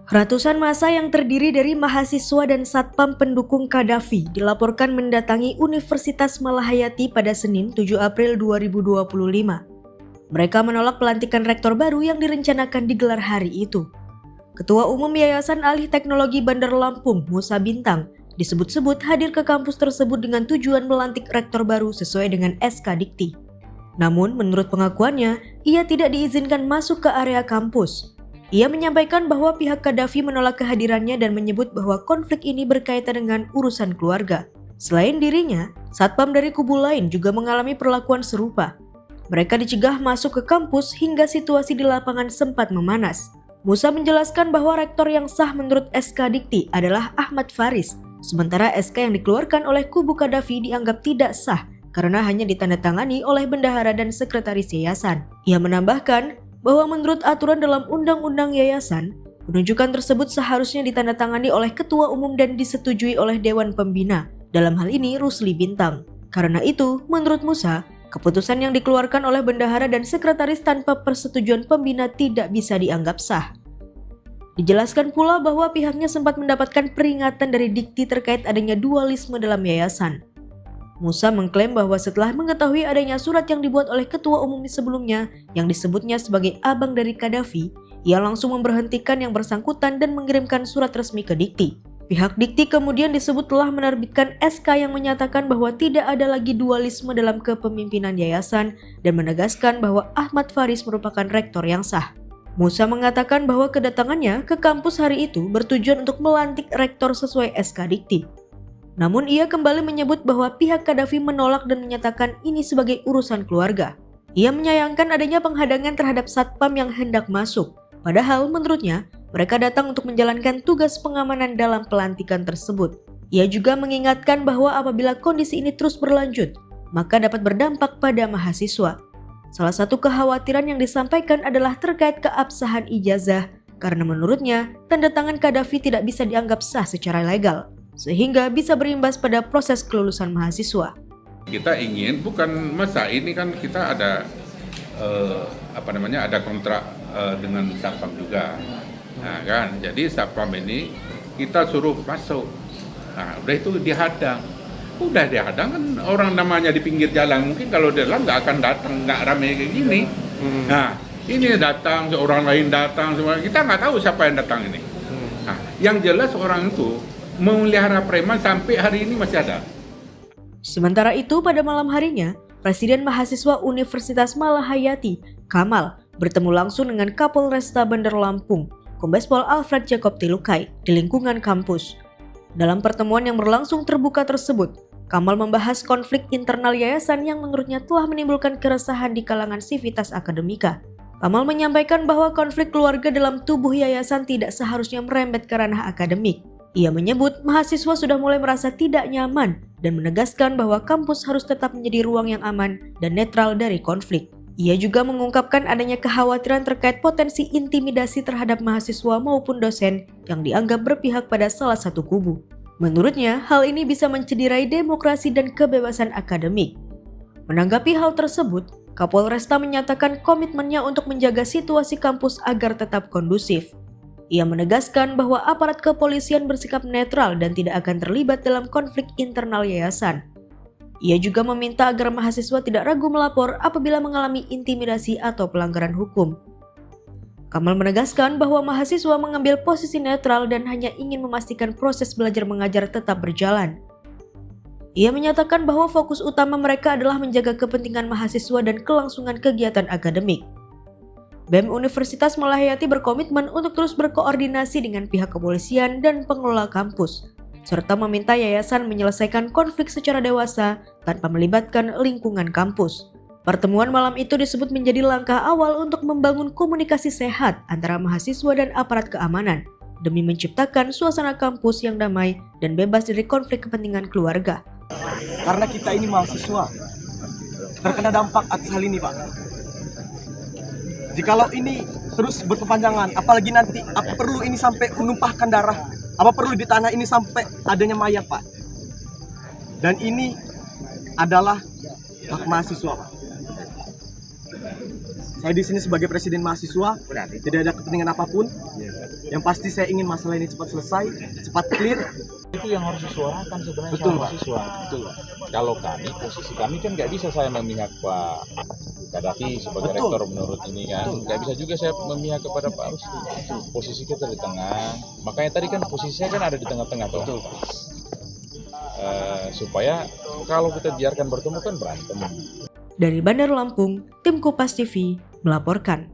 Ratusan massa yang terdiri dari mahasiswa dan satpam pendukung Qaddafi dilaporkan mendatangi Universitas Malahayati pada Senin 7 April 2025. Mereka menolak pelantikan rektor baru yang direncanakan digelar hari itu. Ketua Umum Yayasan Alih Teknologi Bandar Lampung, Musa Bintang, disebut-sebut hadir ke kampus tersebut dengan tujuan melantik rektor baru sesuai dengan SK Dikti. Namun, menurut pengakuannya, ia tidak diizinkan masuk ke area kampus. Ia menyampaikan bahwa pihak Qaddafi menolak kehadirannya dan menyebut bahwa konflik ini berkaitan dengan urusan keluarga. Selain dirinya, satpam dari kubu lain juga mengalami perlakuan serupa. Mereka dicegah masuk ke kampus hingga situasi di lapangan sempat memanas. Musa menjelaskan bahwa rektor yang sah menurut SK Dikti adalah Ahmad Faris, sementara SK yang dikeluarkan oleh kubu Qaddafi dianggap tidak sah karena hanya ditandatangani oleh bendahara dan sekretaris yayasan. Ia menambahkan bahwa menurut aturan dalam undang-undang yayasan, penunjukan tersebut seharusnya ditandatangani oleh ketua umum dan disetujui oleh Dewan Pembina, dalam hal ini Rusli Bintang. Karena itu, menurut Musa, keputusan yang dikeluarkan oleh bendahara dan sekretaris tanpa persetujuan pembina tidak bisa dianggap sah. Dijelaskan pula bahwa pihaknya sempat mendapatkan peringatan dari Dikti terkait adanya dualisme dalam yayasan. Musa mengklaim bahwa setelah mengetahui adanya surat yang dibuat oleh ketua umum sebelumnya yang disebutnya sebagai abang dari Qaddafi, ia langsung memberhentikan yang bersangkutan dan mengirimkan surat resmi ke Dikti. Pihak Dikti kemudian disebut telah menerbitkan SK yang menyatakan bahwa tidak ada lagi dualisme dalam kepemimpinan yayasan dan menegaskan bahwa Ahmad Faris merupakan rektor yang sah. Musa mengatakan bahwa kedatangannya ke kampus hari itu bertujuan untuk melantik rektor sesuai SK Dikti. Namun ia kembali menyebut bahwa pihak Qaddafi menolak dan menyatakan ini sebagai urusan keluarga. Ia menyayangkan adanya penghadangan terhadap satpam yang hendak masuk. Padahal menurutnya, mereka datang untuk menjalankan tugas pengamanan dalam pelantikan tersebut. Ia juga mengingatkan bahwa apabila kondisi ini terus berlanjut, maka dapat berdampak pada mahasiswa. Salah satu kekhawatiran yang disampaikan adalah terkait keabsahan ijazah, karena menurutnya, tanda tangan Qaddafi tidak bisa dianggap sah secara legal, sehingga bisa berimbas pada proses kelulusan mahasiswa. Kita ingin, bukan masa ini kan kita ada ada kontrak dengan satpam juga. Nah, kan, jadi satpam ini kita suruh masuk. Nah, udah itu dihadang. Udah dihadang kan orang namanya di pinggir jalan, mungkin kalau dia nggak akan datang, nggak ramai kayak gini. Nah, ini datang, seorang lain datang, semua kita nggak tahu siapa yang datang ini. Nah, yang jelas orang itu memelihara preman sampai hari ini masih ada. Sementara itu pada malam harinya, Presiden Mahasiswa Universitas Malahayati, Kamal, bertemu langsung dengan Kapolresta Bandar Lampung, Kombes Pol Alfred Jacob Tilukai, di lingkungan kampus. Dalam pertemuan yang berlangsung terbuka tersebut, Kamal membahas konflik internal yayasan yang menurutnya telah menimbulkan keresahan di kalangan sivitas akademika. Kamal menyampaikan bahwa konflik keluarga dalam tubuh yayasan tidak seharusnya merembet ke ranah akademik. Ia menyebut mahasiswa sudah mulai merasa tidak nyaman dan menegaskan bahwa kampus harus tetap menjadi ruang yang aman dan netral dari konflik. Ia juga mengungkapkan adanya kekhawatiran terkait potensi intimidasi terhadap mahasiswa maupun dosen yang dianggap berpihak pada salah satu kubu. Menurutnya, hal ini bisa mencederai demokrasi dan kebebasan akademik. Menanggapi hal tersebut, Kapolresta menyatakan komitmennya untuk menjaga situasi kampus agar tetap kondusif. Ia menegaskan bahwa aparat kepolisian bersikap netral dan tidak akan terlibat dalam konflik internal yayasan. Ia juga meminta agar mahasiswa tidak ragu melapor apabila mengalami intimidasi atau pelanggaran hukum. Kamal menegaskan bahwa mahasiswa mengambil posisi netral dan hanya ingin memastikan proses belajar mengajar tetap berjalan. Ia menyatakan bahwa fokus utama mereka adalah menjaga kepentingan mahasiswa dan kelangsungan kegiatan akademik. BEM Universitas Malahayati berkomitmen untuk terus berkoordinasi dengan pihak kepolisian dan pengelola kampus, serta meminta yayasan menyelesaikan konflik secara dewasa tanpa melibatkan lingkungan kampus. Pertemuan malam itu disebut menjadi langkah awal untuk membangun komunikasi sehat antara mahasiswa dan aparat keamanan, demi menciptakan suasana kampus yang damai dan bebas dari konflik kepentingan keluarga. Karena kita ini mahasiswa, terkena dampak atas hal ini, Pak. Jikalau ini terus berkepanjangan, apalagi nanti apa perlu ini sampai menumpahkan darah, apa perlu di tanah ini sampai adanya mayat, Pak. Dan ini adalah hak mahasiswa, Pak. Saya di sini sebagai presiden mahasiswa, tidak ada kepentingan apapun. Yang pasti saya ingin masalah ini cepat selesai, cepat clear. Itu yang harus disuarakan sebenarnya Betul, sama Pak. mahasiswa. Betul. Kalau kami, posisi kami kan nggak bisa saya memihak Pak Gaddafi sebagai Betul. rektor menurut ini kan. Nggak bisa juga saya memihak kepada Pak Rusdi. Posisi kita di tengah. Makanya tadi kan posisi saya kan ada di tengah-tengah tuh. Supaya kalau kita biarkan bertemu kan berantem. Dari Bandar Lampung, tim Kompas TV melaporkan.